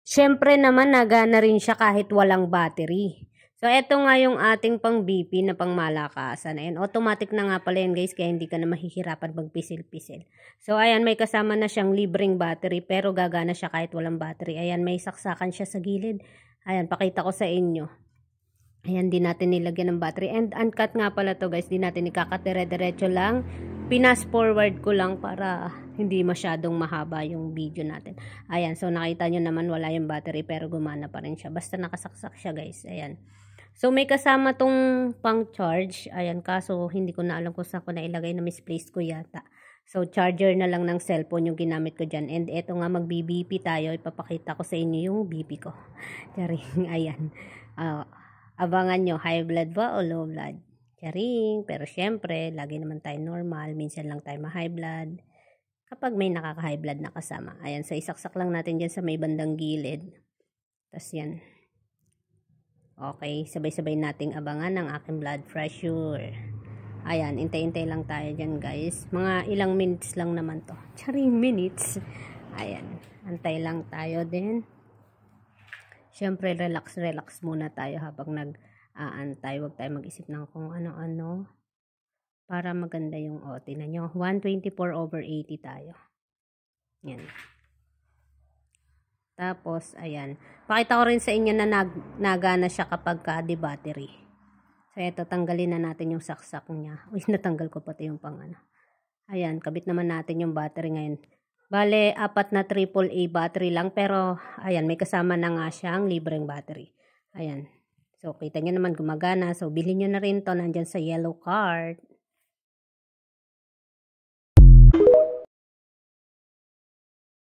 Siyempre naman nagana rin siya kahit walang battery. So, eto nga yung ating pang BP na pang malakasan. Ayan, automatic na nga pala yan guys, kaya hindi ka na mahihirapan magpisil-pisil. So, ayan, may kasama na siyang libreng battery, pero gagana siya kahit walang battery. Ayan, may saksakan siya sa gilid. Ayan, pakita ko sa inyo. Ayan, di natin nilagyan ng battery. And uncut nga pala to guys, di natin ikakatire-diretso lang. Pinas forward ko lang para hindi masyadong mahaba yung video natin. Ayan, so nakita nyo naman wala yung battery pero gumana pa rin siya. Basta nakasaksak siya guys. Ayan. So, may kasama tong pang-charge. Ayan, kaso hindi ko na alam kung saan ko na ilagay, na misplaced ko yata. So, charger na lang ng cellphone yung ginamit ko dyan. And eto nga, mag-BBP tayo. Ipapakita ko sa inyo yung BP ko. Charing, ayan. Abangan nyo, high blood ba o low blood? Charing. Pero syempre, lagi naman tayo normal. Minsan lang tayo ma-high blood. Kapag may nakaka-high blood na kasama. Ayan, so isaksak lang natin dyan sa may bandang gilid. Tapos yan. Okay, sabay-sabay nating abangan ang aking blood pressure. Ayan, intay-intay lang tayo dyan guys. Mga ilang minutes lang naman to. Charing minutes. Ayan, antay lang tayo din. Siyempre, relax muna tayo habang nag-aantay. Huwag tayo mag-isip ng kung ano-ano. Para maganda yung tingnan nyo. 124/80 tayo. Yan. Tapos, ayan. Pakita ko rin sa inyo na nagana siya kapag di battery. So, eto, tanggalin na natin yung saksak niya. Uy, natanggal ko pati yung Ayan, kabit naman natin yung battery ngayon. Bale, 4 na AAA battery lang. Pero, ayan, may kasama na nga siyang libreng battery. Ayan. So, kita nyo naman gumagana. So, bilhin nyo na rin to. Nandyan sa yellow card.